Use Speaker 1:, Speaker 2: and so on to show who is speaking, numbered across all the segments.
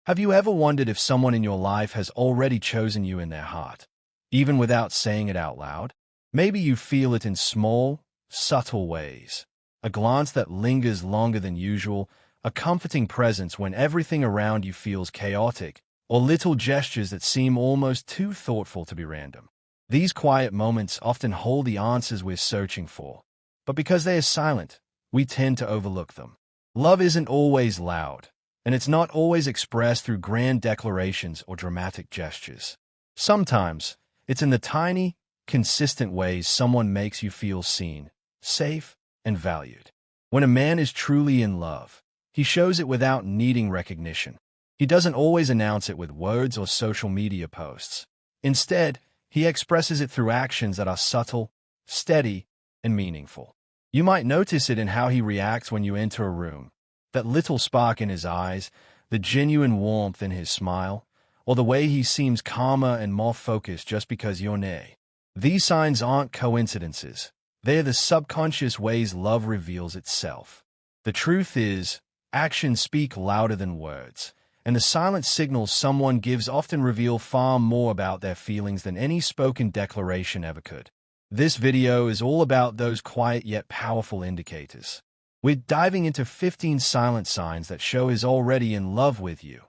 Speaker 1: Have you ever wondered if someone in your life has already chosen you in their heart, even without saying it out loud? Maybe you feel it in small, subtle ways. A glance that lingers longer than usual, a comforting presence when everything around you feels chaotic, or little gestures that seem almost too thoughtful to be random. These quiet moments often hold the answers we're searching for, but because they are silent, we tend to overlook them. Love isn't always loud, and it's not always expressed through grand declarations or dramatic gestures. Sometimes, it's in the tiny, consistent ways someone makes you feel seen, safe, and valued. When a man is truly in love, he shows it without needing recognition. He doesn't always announce it with words or social media posts. Instead, he expresses it through actions that are subtle, steady, and meaningful. You might notice it in how he reacts when you enter a room, that little spark in his eyes, the genuine warmth in his smile, or the way he seems calmer and more focused just because you're near. These signs aren't coincidences. They're the subconscious ways love reveals itself. The truth is, actions speak louder than words, and the silent signals someone gives often reveal far more about their feelings than any spoken declaration ever could. This video is all about those quiet yet powerful indicators. We're diving into 15 silent signs that show he's already in love with you,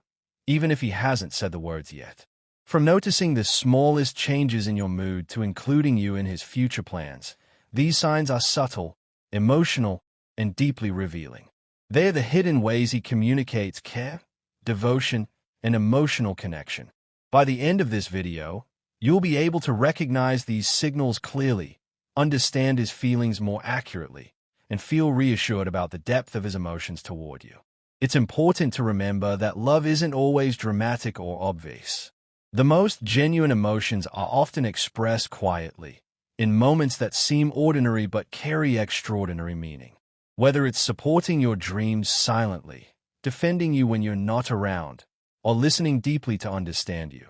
Speaker 1: even if he hasn't said the words yet. From noticing the smallest changes in your mood to including you in his future plans, these signs are subtle, emotional, and deeply revealing. They are the hidden ways he communicates care, devotion, and emotional connection. By the end of this video, you'll be able to recognize these signals clearly, understand his feelings more accurately, and feel reassured about the depth of his emotions toward you. It's important to remember that love isn't always dramatic or obvious. The most genuine emotions are often expressed quietly, in moments that seem ordinary but carry extraordinary meaning. Whether it's supporting your dreams silently, defending you when you're not around, or listening deeply to understand you,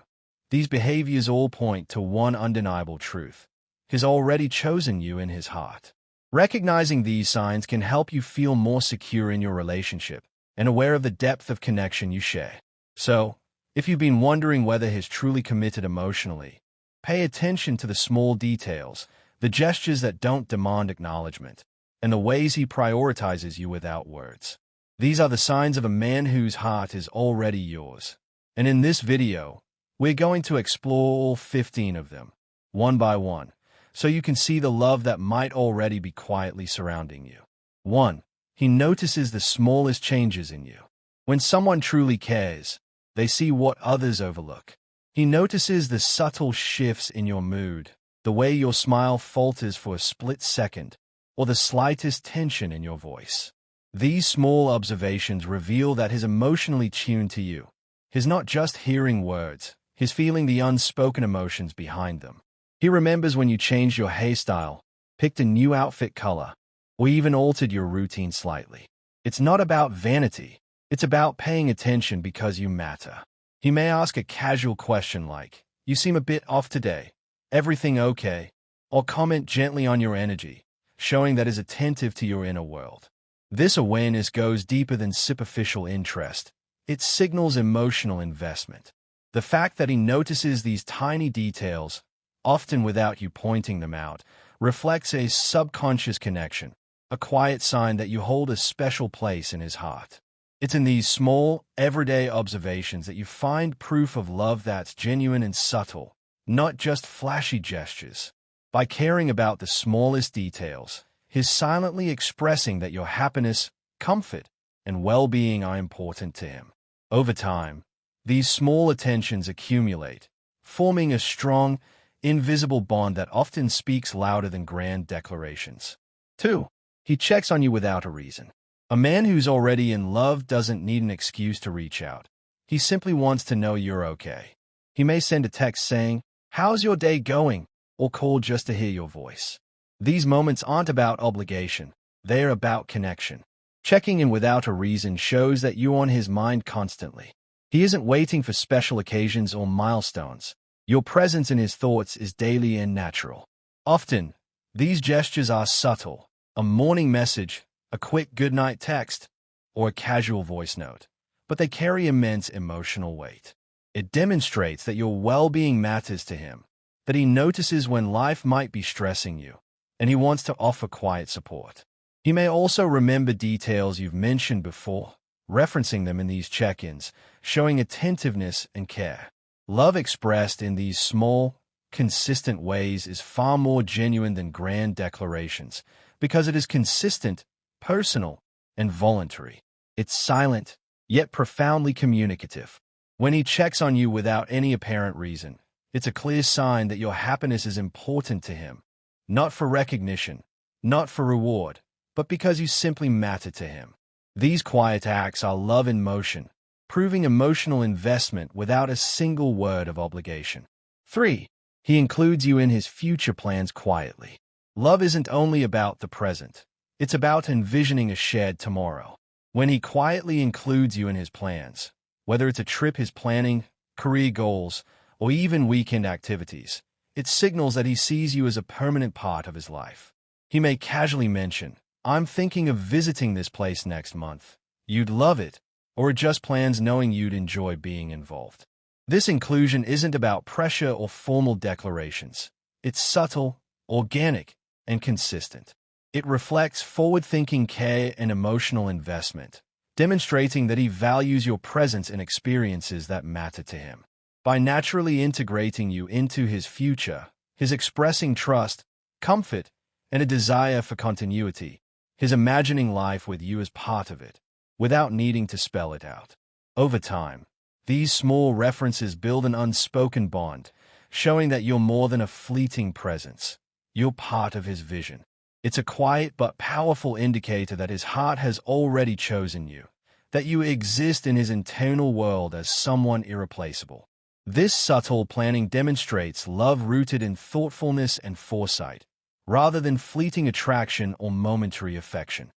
Speaker 1: these behaviors all point to one undeniable truth: he's already chosen you in his heart. Recognizing these signs can help you feel more secure in your relationship and aware of the depth of connection you share. So, if you've been wondering whether he's truly committed emotionally, pay attention to the small details, the gestures that don't demand acknowledgement, and the ways he prioritizes you without words. These are the signs of a man whose heart is already yours. And in this video, we're going to explore all 15 of them, one by one, so you can see the love that might already be quietly surrounding you. 1. He notices the smallest changes in you. When someone truly cares, they see what others overlook. He notices the subtle shifts in your mood, the way your smile falters for a split second, or the slightest tension in your voice. These small observations reveal that he's emotionally tuned to you. He's not just hearing words, he's feeling the unspoken emotions behind them. He remembers when you changed your hairstyle, picked a new outfit color, or even altered your routine slightly. It's not about vanity. It's about paying attention because you matter. He may ask a casual question like, "You seem a bit off today. Everything okay?" Or comment gently on your energy, showing that he's attentive to your inner world. This awareness goes deeper than superficial interest. It signals emotional investment. The fact that he notices these tiny details, often without you pointing them out, reflects a subconscious connection, a quiet sign that you hold a special place in his heart. It's in these small, everyday observations that you find proof of love that's genuine and subtle, not just flashy gestures. By caring about the smallest details, he's silently expressing that your happiness, comfort, and well-being are important to him. Over time, these small attentions accumulate, forming a strong, invisible bond that often speaks louder than grand declarations. 2. He checks on you without a reason. A man who's already in love doesn't need an excuse to reach out. He simply wants to know you're okay. He may send a text saying, "How's your day going?" or call just to hear your voice. These moments aren't about obligation. They're about connection. Checking in without a reason shows that you're on his mind constantly. He isn't waiting for special occasions or milestones. Your presence in his thoughts is daily and natural. Often, these gestures are subtle: a morning message, a quick goodnight text, or a casual voice note. but they carry immense emotional weight. It demonstrates that your well-being matters to him, that he notices when life might be stressing you, and he wants to offer quiet support. He may also remember details you've mentioned before, referencing them in these check-ins, showing attentiveness and care. Love expressed in these small, consistent ways is far more genuine than grand declarations, because it is consistent, personal, and voluntary. It's silent, yet profoundly communicative. When he checks on you without any apparent reason, it's a clear sign that your happiness is important to him, not for recognition, not for reward, but because you simply matter to him. These quiet acts are love in motion, proving emotional investment without a single word of obligation. 3. He includes you in his future plans quietly. Love isn't only about the present. It's about envisioning a shared tomorrow. When he quietly includes you in his plans, whether it's a trip he's planning, career goals, or even weekend activities, it signals that he sees you as a permanent part of his life. He may casually mention, "I'm thinking of visiting this place next month. You'd love it," or just plans knowing you'd enjoy being involved. This inclusion isn't about pressure or formal declarations. It's subtle, organic, and consistent. It reflects forward-thinking care and emotional investment, demonstrating that he values your presence and experiences that matter to him. By naturally integrating you into his future, his expressing trust, comfort, and a desire for continuity, his imagining life with you as part of it, without needing to spell it out. Over time, these small references build an unspoken bond, showing that you're more than a fleeting presence. You're part of his vision. It's a quiet but powerful indicator that his heart has already chosen you, that you exist in his internal world as someone irreplaceable. This subtle planning demonstrates love rooted in thoughtfulness and foresight, rather than fleeting attraction or momentary affection.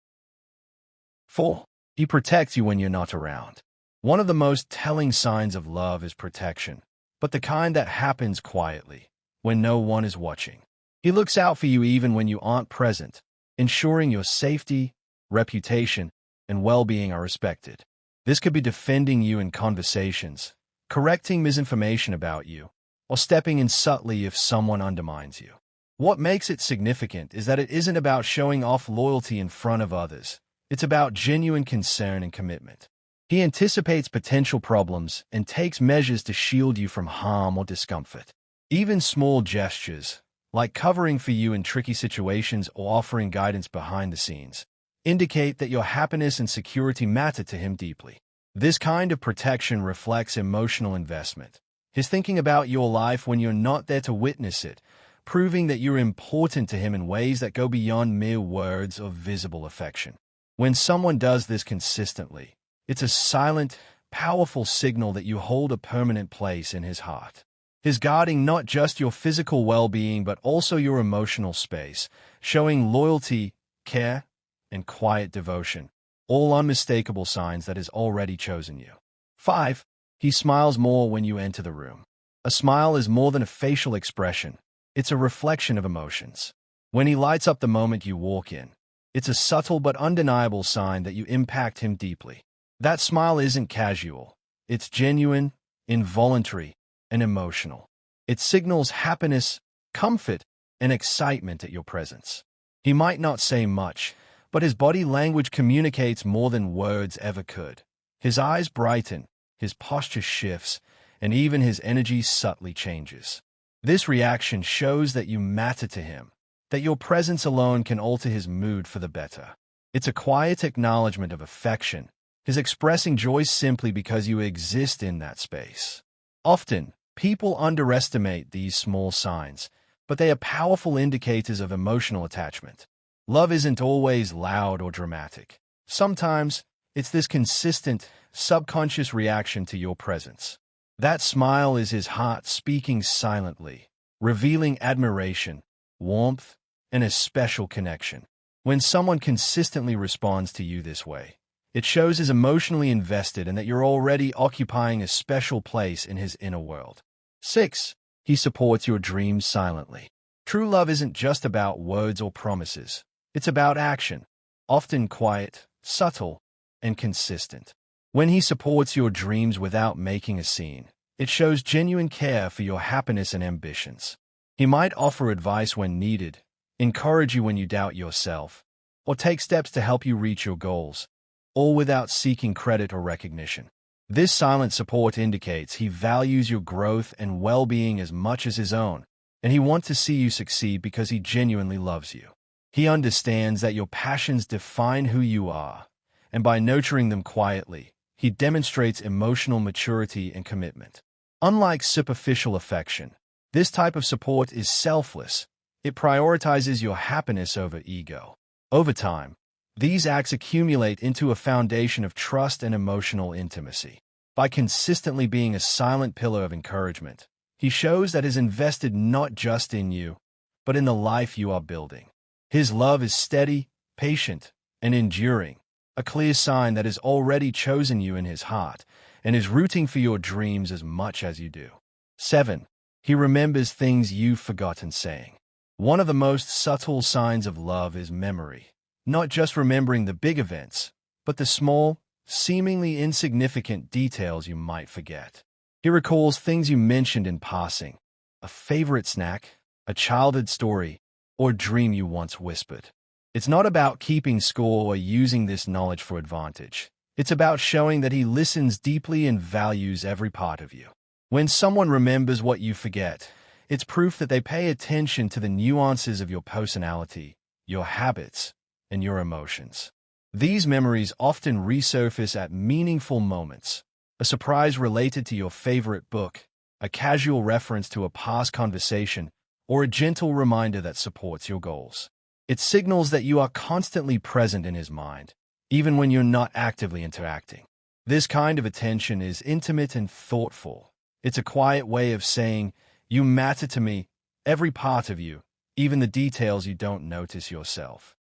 Speaker 1: 4. He protects you when you're not around. One of the most telling signs of love is protection, but the kind that happens quietly, when no one is watching. He looks out for you even when you aren't present, ensuring your safety, reputation, and well-being are respected. This could be defending you in conversations, correcting misinformation about you, or stepping in subtly if someone undermines you. What makes it significant is that it isn't about showing off loyalty in front of others. It's about genuine concern and commitment. He anticipates potential problems and takes measures to shield you from harm or discomfort. Even small gestures, like covering for you in tricky situations or offering guidance behind the scenes, indicate that your happiness and security matter to him deeply. This kind of protection reflects emotional investment. He's thinking about your life when you're not there to witness it, proving that you're important to him in ways that go beyond mere words of visible affection. When someone does this consistently, it's a silent, powerful signal that you hold a permanent place in his heart. He's guarding not just your physical well-being but also your emotional space, showing loyalty, care, and quiet devotion, all unmistakable signs that he's already chosen you. 5. He smiles more when you enter the room. A smile is more than a facial expression. It's a reflection of emotions. When he lights up the moment you walk in, it's a subtle but undeniable sign that you impact him deeply. That smile isn't casual. It's genuine, involuntary, and emotional. It signals happiness, comfort, and excitement at your presence. He might not say much, but his body language communicates more than words ever could. His eyes brighten, his posture shifts, and even his energy subtly changes. This reaction shows that you matter to him, that your presence alone can alter his mood for the better. It's a quiet acknowledgement of affection, his expressing joy simply because you exist in that space. Often, people underestimate these small signs, but they are powerful indicators of emotional attachment. Love isn't always loud or dramatic. Sometimes, it's this consistent, subconscious reaction to your presence. That smile is his heart speaking silently, revealing admiration, warmth, and a special connection. When someone consistently responds to you this way, it shows he's emotionally invested and that you're already occupying a special place in his inner world. 6. He supports your dreams silently. True love isn't just about words or promises. It's about action, often quiet, subtle, and consistent. When he supports your dreams without making a scene, it shows genuine care for your happiness and ambitions. He might offer advice when needed, encourage you when you doubt yourself, or take steps to help you reach your goals, all without seeking credit or recognition. This silent support indicates he values your growth and well-being as much as his own, and he wants to see you succeed because he genuinely loves you. He understands that your passions define who you are, and by nurturing them quietly, he demonstrates emotional maturity and commitment. Unlike superficial affection, this type of support is selfless. It prioritizes your happiness over ego. Over time, these acts accumulate into a foundation of trust and emotional intimacy. By consistently being a silent pillar of encouragement, he shows that he is invested not just in you, but in the life you are building. His love is steady, patient, and enduring, a clear sign that he has already chosen you in his heart and is rooting for your dreams as much as you do. 7. He remembers things you've forgotten saying. One of the most subtle signs of love is memory. Not just remembering the big events, but the small, seemingly insignificant details you might forget. He recalls things you mentioned in passing, a favorite snack, a childhood story, or dream you once whispered. It's not about keeping score or using this knowledge for advantage. It's about showing that he listens deeply and values every part of you. When someone remembers what you forget, it's proof that they pay attention to the nuances of your personality, your habits, and your emotions. These memories often resurface at meaningful moments, a surprise related to your favorite book, a casual reference to a past conversation, or a gentle reminder that supports your goals. It signals that you are constantly present in his mind, even when you're not actively interacting. This kind of attention is intimate and thoughtful. It's a quiet way of saying, "You matter to me, every part of you, even the details you don't notice yourself."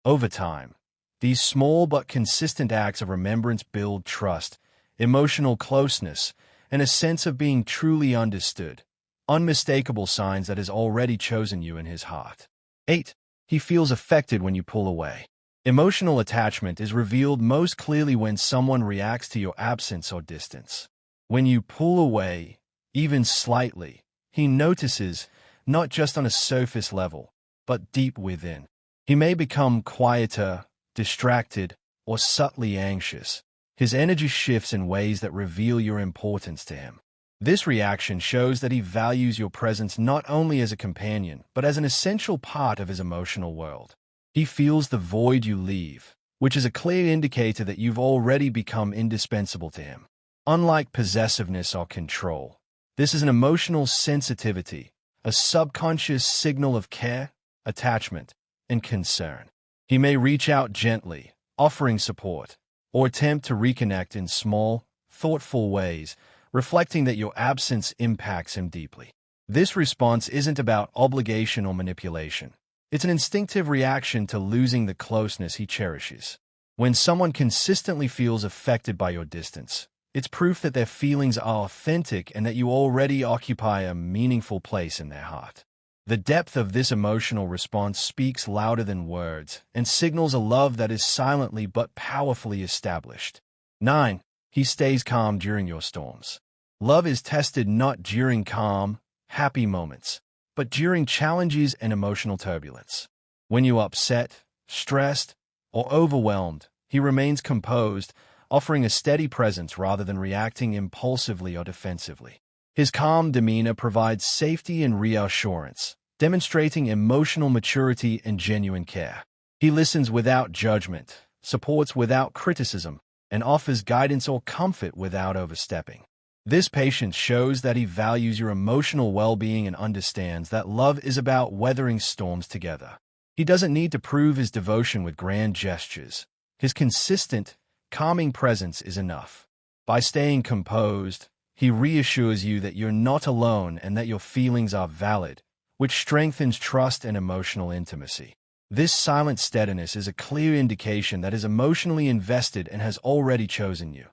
Speaker 1: Over time, these small but consistent acts of remembrance build trust, emotional closeness, and a sense of being truly understood, unmistakable signs that he has already chosen you in his heart. 8. He feels affected when you pull away. Emotional attachment is revealed most clearly when someone reacts to your absence or distance. When you pull away, even slightly, he notices, not just on a surface level, but deep within. He may become quieter, distracted, or subtly anxious. His energy shifts in ways that reveal your importance to him. This reaction shows that he values your presence not only as a companion, but as an essential part of his emotional world. He feels the void you leave, which is a clear indicator that you've already become indispensable to him. Unlike possessiveness or control, this is an emotional sensitivity, a subconscious signal of care, attachment, and concern. He may reach out gently, offering support, or attempt to reconnect in small, thoughtful ways, reflecting that your absence impacts him deeply. This response isn't about obligation or manipulation. It's an instinctive reaction to losing the closeness he cherishes. When someone consistently feels affected by your distance, it's proof that their feelings are authentic and that you already occupy a meaningful place in their heart. The depth of this emotional response speaks louder than words and signals a love that is silently but powerfully established. 9. He stays calm during your storms. Love is tested not during calm, happy moments, but during challenges and emotional turbulence. When you're upset, stressed, or overwhelmed, he remains composed, offering a steady presence rather than reacting impulsively or defensively. His calm demeanor provides safety and reassurance, demonstrating emotional maturity and genuine care. He listens without judgment, supports without criticism, and offers guidance or comfort without overstepping. This patience shows that he values your emotional well-being and understands that love is about weathering storms together. He doesn't need to prove his devotion with grand gestures. His consistent, calming presence is enough. By staying composed, he reassures you that you're not alone and that your feelings are valid, which strengthens trust and emotional intimacy. This silent steadiness is a clear indication that he is emotionally invested and has already chosen you.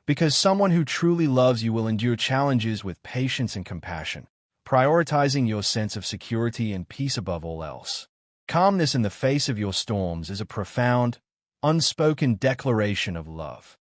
Speaker 1: Because someone who truly loves you will endure challenges with patience and compassion, prioritizing your sense of security and peace above all else. Calmness in the face of your storms is a profound, unspoken declaration of love.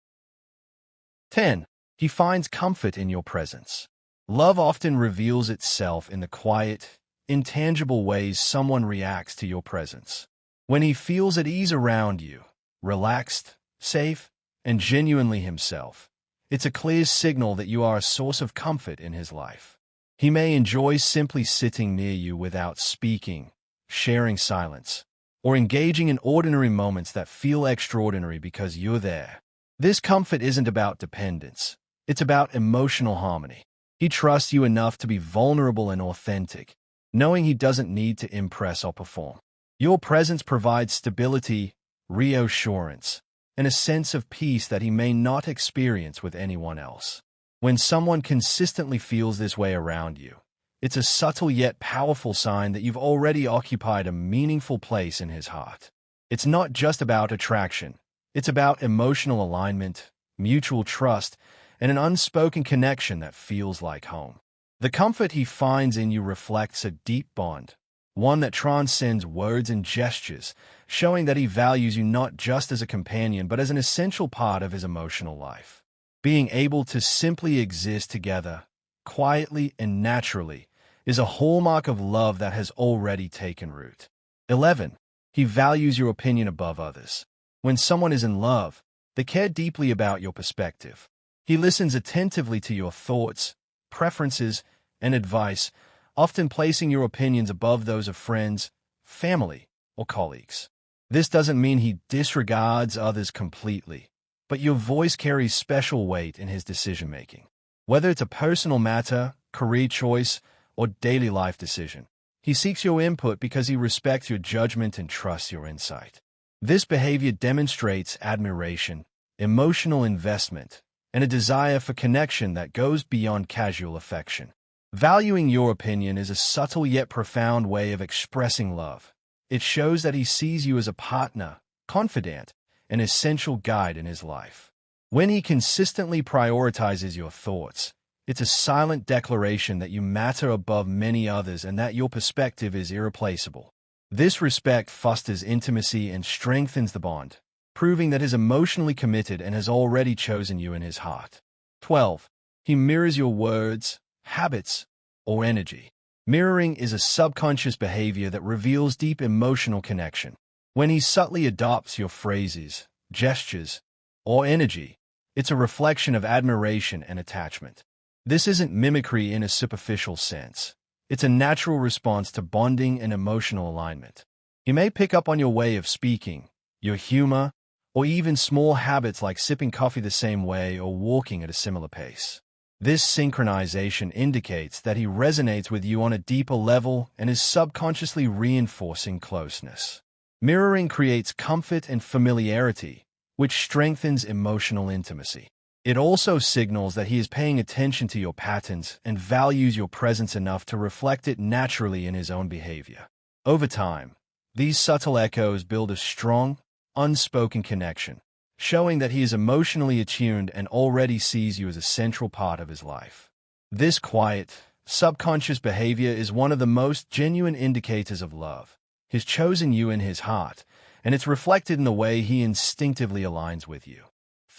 Speaker 1: 10. He finds comfort in your presence. Love often reveals itself in the quiet, intangible ways someone reacts to your presence. When he feels at ease around you, relaxed, safe, and genuinely himself, it's a clear signal that you are a source of comfort in his life. He may enjoy simply sitting near you without speaking, sharing silence, or engaging in ordinary moments that feel extraordinary because you're there. This comfort isn't about dependence. It's about emotional harmony. He trusts you enough to be vulnerable and authentic, knowing he doesn't need to impress or perform. Your presence provides stability, reassurance, and a sense of peace that he may not experience with anyone else. When someone consistently feels this way around you, it's a subtle yet powerful sign that you've already occupied a meaningful place in his heart. It's not just about attraction. It's about emotional alignment, mutual trust, and an unspoken connection that feels like home. The comfort he finds in you reflects a deep bond, one that transcends words and gestures, showing that he values you not just as a companion but as an essential part of his emotional life. Being able to simply exist together, quietly and naturally, is a hallmark of love that has already taken root. 11. He values your opinion above others. When someone is in love, they care deeply about your perspective. He listens attentively to your thoughts, preferences, and advice, often placing your opinions above those of friends, family, or colleagues. This doesn't mean he disregards others completely, but your voice carries special weight in his decision-making. Whether it's a personal matter, career choice, or daily life decision, he seeks your input because he respects your judgment and trusts your insight. This behavior demonstrates admiration, emotional investment, and a desire for connection that goes beyond casual affection. Valuing your opinion is a subtle yet profound way of expressing love. It shows that he sees you as a partner, confidant, and essential guide in his life. When he consistently prioritizes your thoughts, it's a silent declaration that you matter above many others and that your perspective is irreplaceable. This respect fosters intimacy and strengthens the bond, proving that he's emotionally committed and has already chosen you in his heart. 12. He mirrors your words, habits, or energy. Mirroring is a subconscious behavior that reveals deep emotional connection. When he subtly adopts your phrases, gestures, or energy, it's a reflection of admiration and attachment. This isn't mimicry in a superficial sense. It's a natural response to bonding and emotional alignment. He may pick up on your way of speaking, your humor, or even small habits like sipping coffee the same way or walking at a similar pace. This synchronization indicates that he resonates with you on a deeper level and is subconsciously reinforcing closeness. Mirroring creates comfort and familiarity, which strengthens emotional intimacy. It also signals that he is paying attention to your patterns and values your presence enough to reflect it naturally in his own behavior. Over time, these subtle echoes build a strong, unspoken connection, showing that he is emotionally attuned and already sees you as a central part of his life. This quiet, subconscious behavior is one of the most genuine indicators of love. He's chosen you in his heart, and it's reflected in the way he instinctively aligns with you.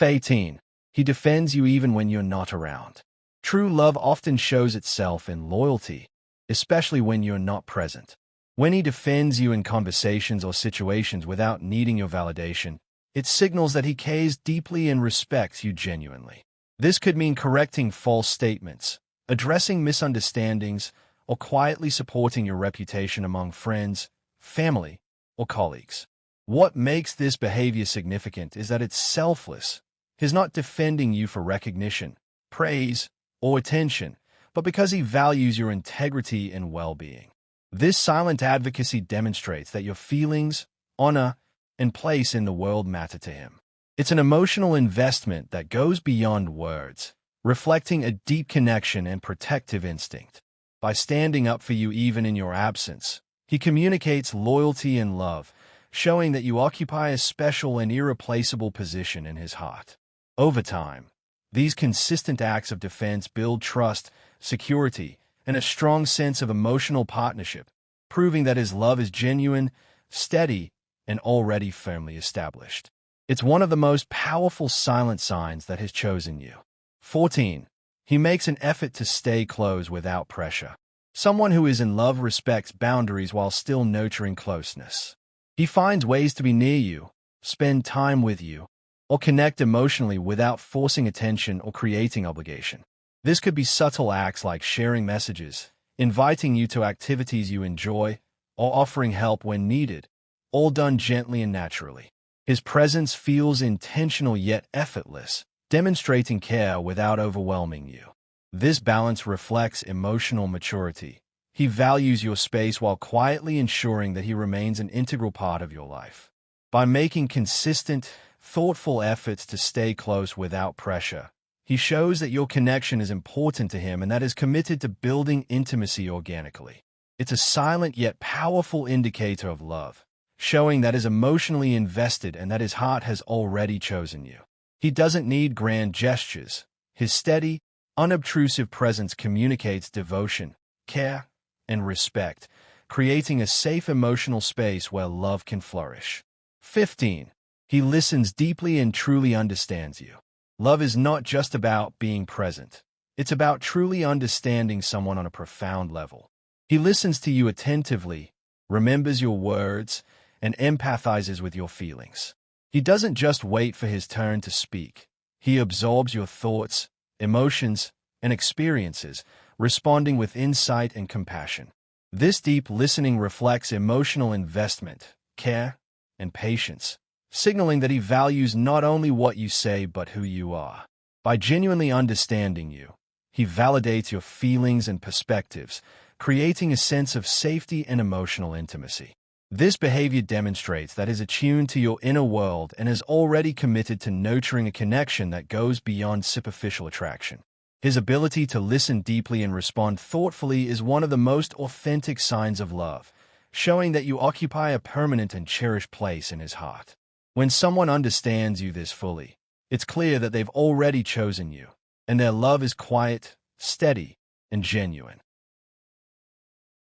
Speaker 1: 18. He defends you even when you're not around. True love often shows itself in loyalty, especially when you're not present. When he defends you in conversations or situations without needing your validation, it signals that he cares deeply and respects you genuinely. This could mean correcting false statements, addressing misunderstandings, or quietly supporting your reputation among friends, family, or colleagues. What makes this behavior significant is that it's selfless. He's not defending you for recognition, praise, or attention, but because he values your integrity and well-being. This silent advocacy demonstrates that your feelings, honor, and place in the world matter to him. It's an emotional investment that goes beyond words, reflecting a deep connection and protective instinct. By standing up for you even in your absence, he communicates loyalty and love, showing that you occupy a special and irreplaceable position in his heart. Over time, these consistent acts of defense build trust, security, and a strong sense of emotional partnership, proving that his love is genuine, steady, and already firmly established. It's one of the most powerful silent signs that he's chosen you. 14. He makes an effort to stay close without pressure. Someone who is in love respects boundaries while still nurturing closeness. He finds ways to be near you, spend time with you, or connect emotionally without forcing attention or creating obligation. This could be subtle acts like sharing messages, inviting you to activities you enjoy, or offering help when needed, all done gently and naturally. His presence feels intentional yet effortless, demonstrating care without overwhelming you. This balance reflects emotional maturity. He values your space while quietly ensuring that he remains an integral part of your life. By making consistent, thoughtful efforts to stay close without pressure, he shows that your connection is important to him and that is committed to building intimacy organically. It's a silent yet powerful indicator of love, showing that is emotionally invested and that his heart has already chosen you. He doesn't need grand gestures. His steady, unobtrusive presence communicates devotion, care, and respect, creating a safe emotional space where love can flourish. 15. He listens deeply and truly understands you. Love is not just about being present. It's about truly understanding someone on a profound level. He listens to you attentively, remembers your words, and empathizes with your feelings. He doesn't just wait for his turn to speak. He absorbs your thoughts, emotions, and experiences, responding with insight and compassion. This deep listening reflects emotional investment, care, and patience, signaling that he values not only what you say but who you are. By genuinely understanding you, he validates your feelings and perspectives, creating a sense of safety and emotional intimacy. This behavior demonstrates that he is attuned to your inner world and is already committed to nurturing a connection that goes beyond superficial attraction. His ability to listen deeply and respond thoughtfully is one of the most authentic signs of love, showing that you occupy a permanent and cherished place in his heart. When someone understands you this fully, it's clear that they've already chosen you, and their love is quiet, steady, and genuine.